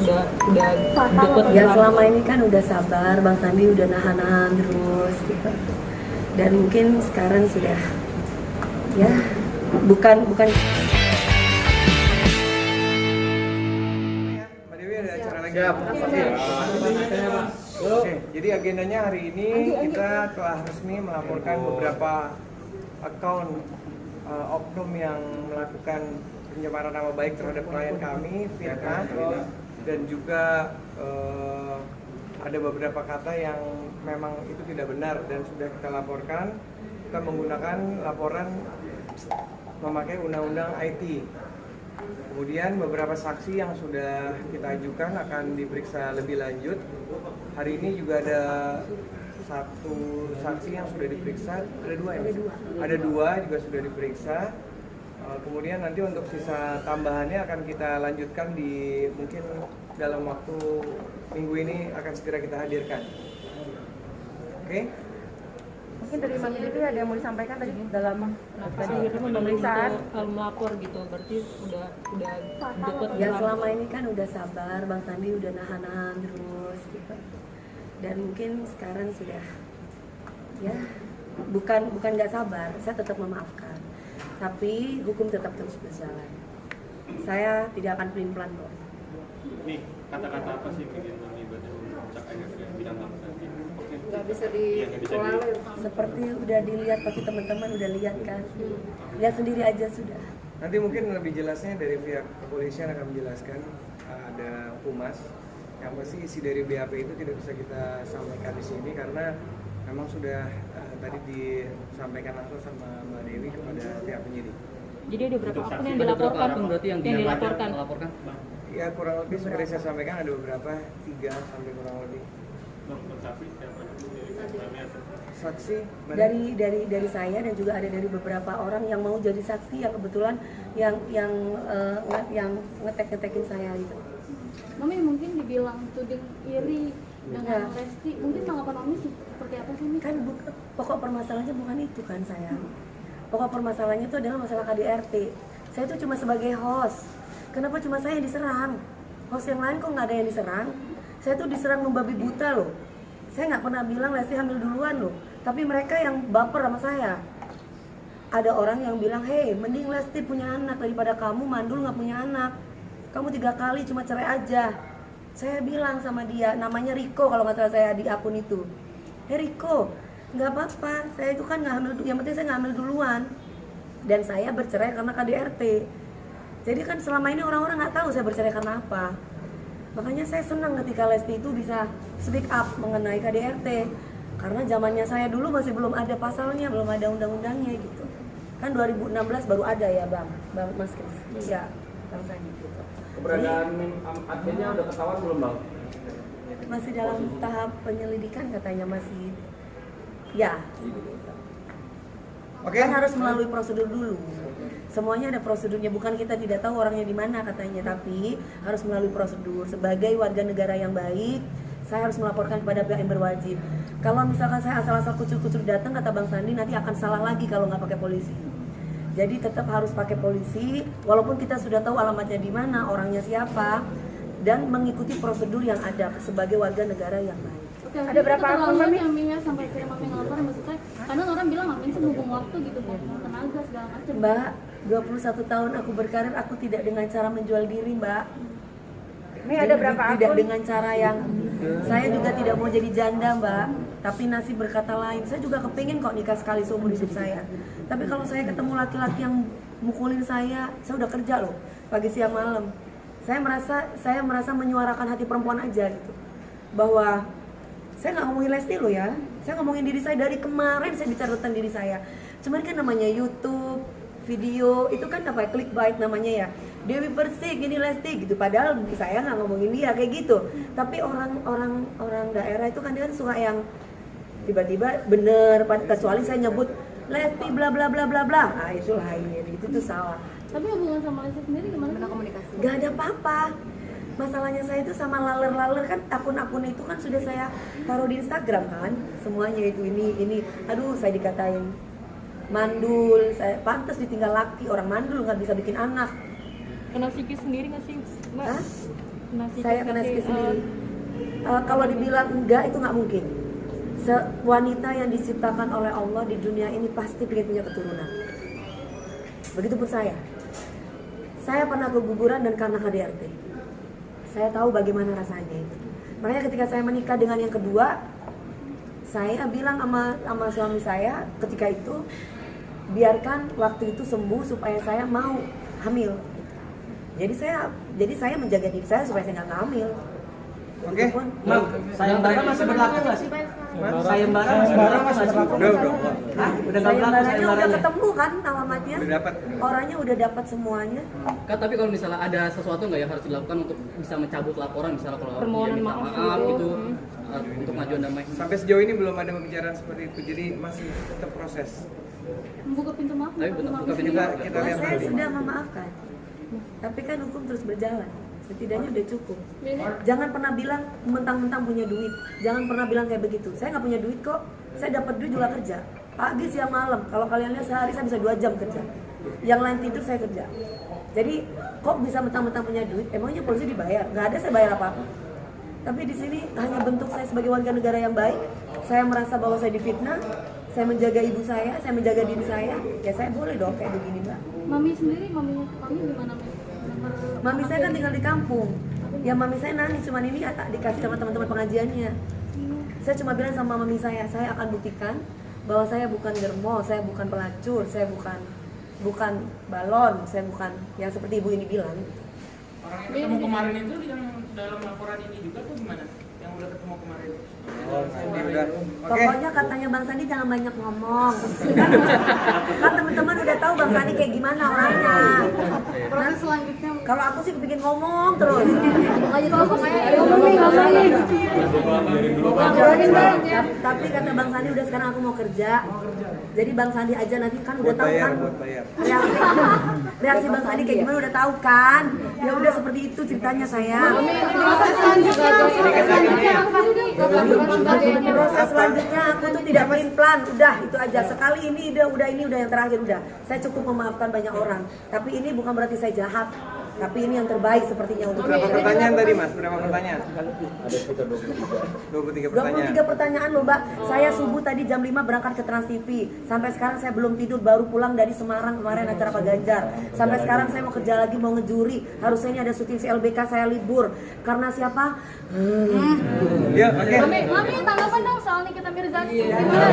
udah deket Ya selama ini kan udah sabar, Bang Sandi udah nahan-nahan terus gitu. Dan mungkin sekarang sudah ya bukan Mbak Dewi ada acara lagi. Siap. Oke, jadi agendanya hari ini kita telah resmi melaporkan beberapa akun oknum yang melakukan pencemaran nama baik terhadap klien kami, Firna, dan juga ada beberapa kata yang memang itu tidak benar dan sudah kita laporkan. Kita menggunakan laporan memakai undang-undang IT. Kemudian beberapa saksi yang sudah kita ajukan akan diperiksa lebih lanjut. Hari ini juga ada satu saksi yang sudah diperiksa, ada dua ya? Ada dua juga sudah diperiksa. Kemudian nanti untuk sisa tambahannya akan kita lanjutkan di mungkin dalam waktu minggu ini akan segera kita hadirkan. Oke? Mungkin dari Mami Dewi ada yang mau disampaikan tadi dalam pemeriksaan melapor gitu, berarti udah deket. ya selama ini kan udah sabar, Bang Sandi udah nahan-nahan terus gitu. Dan mungkin sekarang sudah ya bukan nggak sabar, saya tetap memaafkan. Tapi hukum tetap terus berjalan. Saya tidak akan pelin-pelan kok. Nih, kata-kata apa sih yang ibadah memuncak akhirnya bidang bangsa ini? nggak bisa dikeluarin. Seperti udah dilihat, pasti teman-teman udah lihat kan. Lihat sendiri aja sudah. Nanti mungkin lebih jelasnya dari pihak kepolisian akan menjelaskan, ada humas. Yang pasti isi dari BAP itu tidak bisa kita sampaikan di sini karena memang sudah tadi disampaikan langsung sama Mbak Dewi kepada pihak penyidik. Jadi ada berapa akun yang dilaporkan? Berarti yang dilaporkan? melaporkan, Bang. Ya kurang lebih seperti saya sampaikan ada beberapa, 3 sampai kurang lebih. Saksi Dari saya dan juga ada dari beberapa orang yang mau jadi saksi yang kebetulan yang ngetekin saya gitu. Mami mungkin dibilang tuding iri dengan Lesti, mungkin tanggapan Mami seperti apa sih? Kan pokok permasalahannya bukan itu kan sayang. Pokok permasalahannya itu adalah masalah KDRT. Saya itu cuma sebagai host. Kenapa cuma saya yang diserang? Host yang lain kok nggak ada yang diserang? Saya tuh diserang membabi buta loh. Saya nggak pernah bilang Lesti hamil duluan loh. Tapi mereka yang baper sama saya. Ada orang yang bilang, hei mending Lesti punya anak daripada kamu mandul nggak punya anak. Kamu 3 kali cuma cerai aja. Saya bilang sama dia, namanya Riko kalau nggak salah saya di akun itu. Hei Riko, nggak apa-apa, saya itu kan nggak hamil, yang penting saya nggak hamil duluan. Dan saya bercerai karena KDRT. Jadi kan selama ini orang-orang nggak tahu saya bercerai karena apa. Makanya saya senang ketika Lesti itu bisa speak up mengenai KDRT. Karena zamannya saya dulu masih belum ada pasalnya, belum ada undang-undangnya gitu. Kan 2016 baru ada ya Bang Mas Kris. Iya, Bang Sandi gitu. Keberadaan adminnya udah ketahuan belum, Bang? Masih dalam tahap penyelidikan katanya masih. Ya. Oke. Kan harus melalui prosedur dulu. Semuanya ada prosedurnya, bukan kita tidak tahu orangnya di mana katanya, tapi harus melalui prosedur. Sebagai warga negara yang baik, saya harus melaporkan kepada pihak yang berwajib. Kalau misalkan saya asal-asal kucur-kucur datang, kata Bang Sandi, nanti akan salah lagi kalau nggak pakai polisi. Jadi tetap harus pakai polisi, walaupun kita sudah tahu alamatnya di mana, orangnya siapa, dan mengikuti prosedur yang ada sebagai warga negara yang baik. Oke, Ada berapa akun, Mami? yang Mami sampai akhirnya Mami ngelapor maksudnya? Kadang orang bilang Mami sih buang waktu gitu, buang tenaga segala macam. Mbak, 21 tahun aku berkarir, aku tidak dengan cara menjual diri, Mbak. Ini ada berapa Tidak akun? dengan cara yang saya juga tidak mau jadi janda, Mbak. Tapi nasib berkata lain. Saya juga kepingin kok nikah sekali seumur hidup saya. Tapi kalau saya ketemu laki-laki yang mukulin saya udah kerja loh, pagi siang malam. Saya merasa menyuarakan hati perempuan aja gitu. Bahwa saya nggak ngomongin Lesti loh ya. Saya ngomongin diri saya dari kemarin, saya bicara tentang diri saya. Cuman kan namanya YouTube, video itu kan apa clickbait namanya ya. Dewi Persik, ini Lesti gitu. Padahal saya nggak ngomongin dia kayak gitu. Tapi orang daerah itu kan dia kan suka yang tiba-tiba bener, kecuali saya nyebut Lesti bla bla bla bla bla. Nah itu lain, itu tuh salah. Tapi hubungan sama Lesti sendiri gimana? Komunikasi. Gak ada apa-apa. Masalahnya saya itu sama laler-laler kan, akun-akun itu kan sudah saya taruh di Instagram kan. Semuanya itu ini. Aduh saya dikatain mandul, saya pantas ditinggal laki, orang mandul nggak bisa bikin anak. Kena psikis sendiri nggak sih, Mbak? Hah? Saya kena sikit sendiri. Kalau dibilang enggak itu nggak mungkin. Wanita yang diciptakan oleh Allah di dunia ini pasti pengen punya keturunan. Begitupun saya. Saya pernah keguguran dan karena KDRT. Saya tahu bagaimana rasanya itu. Makanya ketika saya menikah dengan yang kedua, saya bilang sama suami saya ketika itu, biarkan waktu itu sembuh supaya saya mau hamil. Jadi saya menjaga diri saya supaya saya nggak hamil. Oke. Sayembara masih berlaku nggak sih? Sayembara masih berlaku? Udah. Hah? Udah nggak berlaku Sayembaranya udah sayembaranya? ketemu kan alamatnya? Udah dapat. Orangnya udah dapat semuanya. Kak, tapi kalau misalnya ada sesuatu nggak yang harus dilakukan untuk bisa mencabut laporan, misalnya kalau Permohonan dia minta maaf maaf gitu. gitu, untuk ngajuan damai. Sampai sejauh ini belum ada pembicaraan seperti itu, jadi masih tetap proses. Membuka pintu maaf. Tapi betul buka pintu Kita maaf. kita lihat Saya nanti. sudah memaafkan. Tapi kan hukum terus berjalan. Setidaknya udah cukup. Jangan pernah bilang mentang-mentang punya duit. Jangan pernah bilang kayak begitu. Saya nggak punya duit kok. Saya dapat duit juga kerja. Pagi, siang, malam. Kalau kalian lihat sehari saya bisa 2 jam kerja. Yang lain tidur saya kerja. Jadi kok bisa mentang-mentang punya duit? Emangnya polisi dibayar? Nggak ada saya bayar apa-apa. Tapi di sini hanya bentuk saya sebagai warga negara yang baik. Saya merasa bahwa saya difitnah. Saya menjaga ibu saya menjaga diri saya. Ya saya boleh dong kayak begini, Mbak. Mami sendiri, mami gimana, Mi? Mami saya kan tinggal di kampung. Ya mami saya nangis, cuman ini dikasih sama teman-teman pengajiannya. Saya cuma bilang sama mami saya akan buktikan bahwa saya bukan germo, saya bukan pelacur, saya bukan balon, saya bukan yang seperti ibu ini bilang. Orang yang ketemu kemarin itu yang dalam laporan ini juga tuh gimana? Yang udah ketemu kemarin? Udah. Oke. Pokoknya katanya Bang Sandi jangan banyak ngomong. Kan teman-teman udah tahu Bang Sandi kayak gimana orangnya. Proses selanjutnya. Kalau aku sih kepingin ngomong terus. Tapi kata Bang Sandi udah sekarang aku mau kerja. Jadi Bang Sandi aja nanti kan udah tahu kan. Buat bayar. Reaksi Bang Sandi kayak gimana udah tahu kan. Ya udah seperti itu ceritanya saya. Proses selanjutnya aku tuh tidak pelin-pelan, udah itu aja. Sekali ini udah yang terakhir udah. Saya cukup memaafkan banyak orang. Tapi ini bukan berarti saya jahat. Tapi ini yang terbaik sepertinya untuk Berapa saya. pertanyaan tadi, Mas? Berapa pertanyaan? Ada sekitar 23 pertanyaan. 23 pertanyaan loh, Mbak. Saya subuh tadi jam 5 berangkat ke Trans TV. Sampai sekarang saya belum tidur, baru pulang dari Semarang kemarin acara Pak Ganjar. Sampai sekarang saya mau kerja lagi, mau ngejuri. Harusnya ini ada syuting CLBK, saya libur. Karena siapa? Ya, oke. Mami, tanggapan dong soal Nikita Mirzani. Jangan.